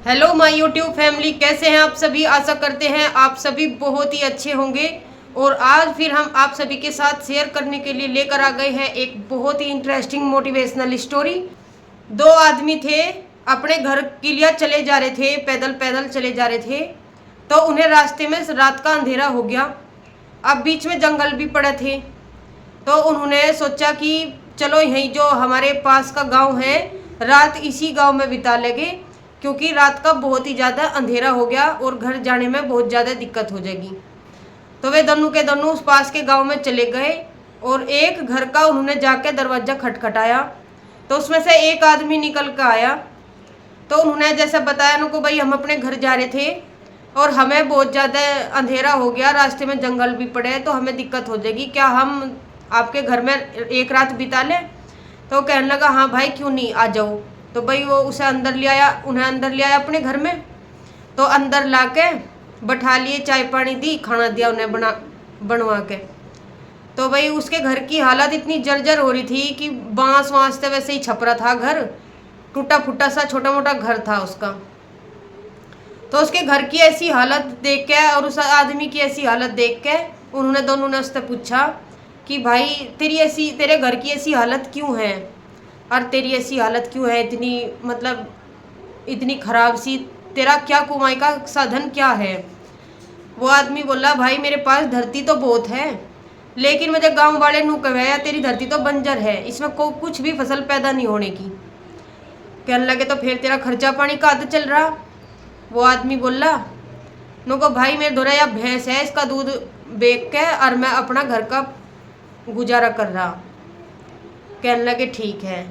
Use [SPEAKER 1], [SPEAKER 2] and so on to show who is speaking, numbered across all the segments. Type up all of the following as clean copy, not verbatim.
[SPEAKER 1] Hello my YouTube family, कैसे हैं आप सभी। आशा करते हैं आप सभी बहुत ही अच्छे होंगे। और आज फिर हम आप सभी के साथ शेयर करने के लिए लेकर आ गए हैं एक बहुत ही इंटरेस्टिंग मोटिवेशनल स्टोरी। दो आदमी थे, अपने घर के लिए चले जा रहे थे, पैदल पैदल चले जा रहे थे। तो उन्हें रास्ते में रात का अंधेरा हो गया। अब बीच में जंगल भी पड़े थे। तो उन्होंने सोचा कि चलो यहीं जो हमारे पास का गांव है, रात इसी गांव में बिता लेंगे, क्योंकि रात का बहुत ही ज़्यादा अंधेरा हो गया और घर जाने में बहुत ज़्यादा दिक्कत हो जाएगी। तो वे दोनों के दोनों उस पास के गांव में चले गए और एक घर का उन्होंने जाके दरवाज़ा खटखटाया। तो उसमें से एक आदमी निकल कर आया। तो उन्होंने जैसे बताया उनको, भाई हम अपने घर जा रहे थे और हमें बहुत ज़्यादा अंधेरा हो गया, रास्ते में जंगल भी पड़े तो हमें दिक्कत हो जाएगी, क्या हम आपके घर में एक रात बिता लें। तो कहने लगा हाँ भाई क्यों नहीं, आ जाओ। तो भाई वो उसे अंदर ले आया, उन्हें अंदर ले आया अपने घर में। तो अंदर ला के बैठा लिए, चाय पानी दी, खाना दिया उन्हें बनवा के। तो भाई उसके घर की हालत इतनी जर्जर हो रही थी कि बांस वाँस से वैसे ही छपरा था घर, टूटा फूटा सा छोटा मोटा घर था उसका। तो उसके घर की ऐसी हालत देख के और उस आदमी की ऐसी हालत देख के उन्होंने दोनों ने उससे पूछा कि भाई तेरे घर की ऐसी हालत क्यों है, और तेरी ऐसी हालत क्यों है इतनी, मतलब इतनी खराब सी, तेरा क्या कमाई का साधन क्या है। वो आदमी बोला भाई मेरे पास धरती तो बहुत है, लेकिन मुझे गांव वाले नू कहवाया तेरी धरती तो बंजर है, इसमें कुछ भी फसल पैदा नहीं होने की। कहने लगे तो फिर तेरा खर्चा पानी कहाँ चल रहा। वो आदमी बोला नुको भाई मेरे दोरा या भैंस है, इसका दूध बेच के और मैं अपना घर का गुजारा कर रहा। कहने लगे ठीक है।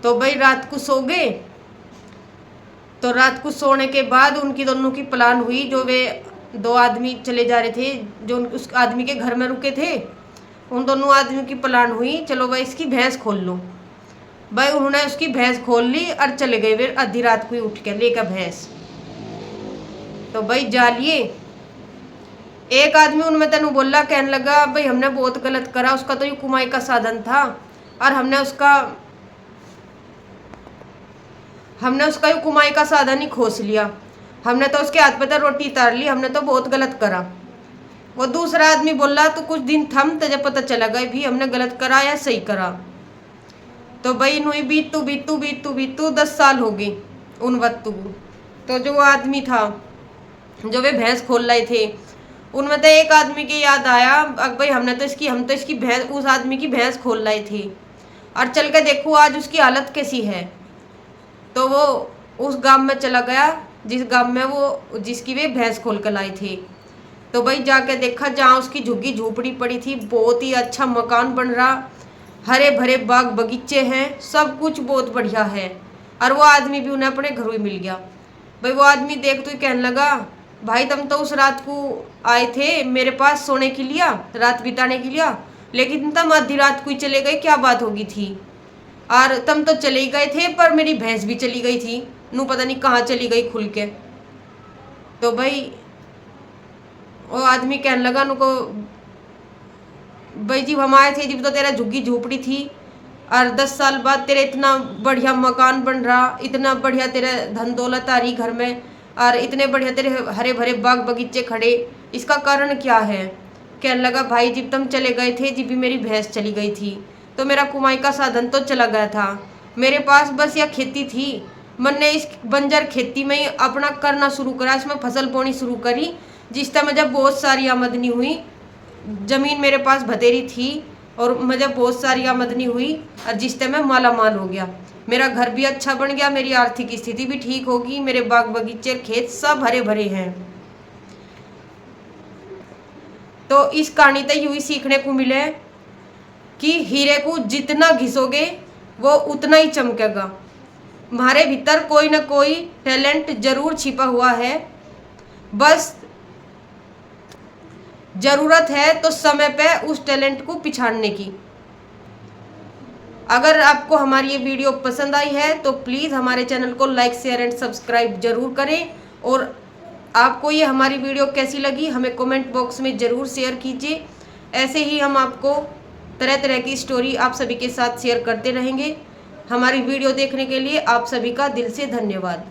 [SPEAKER 1] तो भाई रात को सो गए। तो रात को सोने के बाद उनकी दोनों की प्लान हुई, जो वे दो आदमी चले जा रहे थे जो उस आदमी के घर में रुके थे, उन दोनों आदमियों की प्लान हुई चलो भाई इसकी भैंस खोल लो। भाई उन्होंने उसकी भैंस खोल ली और चले गए वे आधी रात को ही उठ के लेकर भैंस। तो भाई जा लिए। एक आदमी उनमें तेनू बोला, कहने लगा भाई हमने बहुत गलत करा, उसका तो ये कमाई का साधन था और हमने उसका ये कमाई का साधन ही खोस लिया, हमने तो उसके हाथ पे तो रोटी उतार ली, हमने तो बहुत गलत करा। वो दूसरा आदमी बोला तो कुछ दिन थम तुझे पता चला गया भी हमने गलत करा या सही करा। तो भाई नुई बीतू 10 साल हो गए उन वक्त को। तो जो वो आदमी था जो वे भैंस खोल रहे थे, उनमें तो एक आदमी की याद आया, अब भाई हम तो इसकी भैंस, उस आदमी की भैंस खोल रहे थे और चल के देखो आज उसकी हालत कैसी है। तो वो उस गांव में चला गया जिस गांव में वो जिसकी वे भैंस खोल कर लाई थी। तो भाई जाके देखा जहाँ उसकी झुग्गी झोपड़ी पड़ी थी, बहुत ही अच्छा मकान बन रहा, हरे भरे बाग बगीचे हैं, सब कुछ बहुत बढ़िया है। और वो आदमी भी उन्हें अपने घर में मिल गया। भाई वो आदमी देख तो ही कहने लगा भाई तुम तो उस रात को आए थे मेरे पास सोने के लिए, रात बिताने के लिए, लेकिन तुम आधी रात को ही चले गए, क्या बात होगी थी। और तुम तो चले ही गए थे पर मेरी भैंस भी चली गई थी, नू पता नहीं कहाँ चली गई खुल के। तो भाई वो आदमी कहने लगा नुको भाई जब हम आए थे जब तो तेरा झुग्गी झोपड़ी थी और 10 साल बाद तेरे इतना बढ़िया मकान बन रहा, इतना बढ़िया तेरा धन दौलत आ रही घर में, और इतने बढ़िया तेरे हरे भरे बाग बगीचे खड़े, इसका कारण क्या है। कहने लगा भाई जब तुम चले गए थे जब भी मेरी भैंस चली गई थी, तो मेरा कमाई का साधन तो चला गया था, मेरे पास बस यह खेती थी, मैंने इस बंजर खेती में ही अपना करना शुरू करा, इसमें फसल बोनी शुरू करी, जिससे मुझे बहुत सारी आमदनी हुई, ज़मीन मेरे पास बतेरी थी और मुझे बहुत सारी आमदनी हुई, और जिससे मैं माला माल हो गया, मेरा घर भी अच्छा बन गया, मेरी आर्थिक स्थिति भी ठीक होगी, मेरे बाग बगीचे खेत सब हरे भरे हैं। तो इस कहानी से यूँ ही सीखने को मिले कि हीरे को जितना घिसोगे वो उतना ही चमकेगा। हमारे भीतर कोई ना कोई टैलेंट जरूर छिपा हुआ है, बस जरूरत है तो समय पे उस टैलेंट को पिछाड़ने की। अगर आपको हमारी ये वीडियो पसंद आई है तो प्लीज़ हमारे चैनल को लाइक शेयर एंड सब्सक्राइब जरूर करें, और आपको ये हमारी वीडियो कैसी लगी हमें कमेंट बॉक्स में ज़रूर शेयर कीजिए। ऐसे ही हम आपको तरह तरह की स्टोरी आप सभी के साथ शेयर करते रहेंगे। हमारी वीडियो देखने के लिए आप सभी का दिल से धन्यवाद।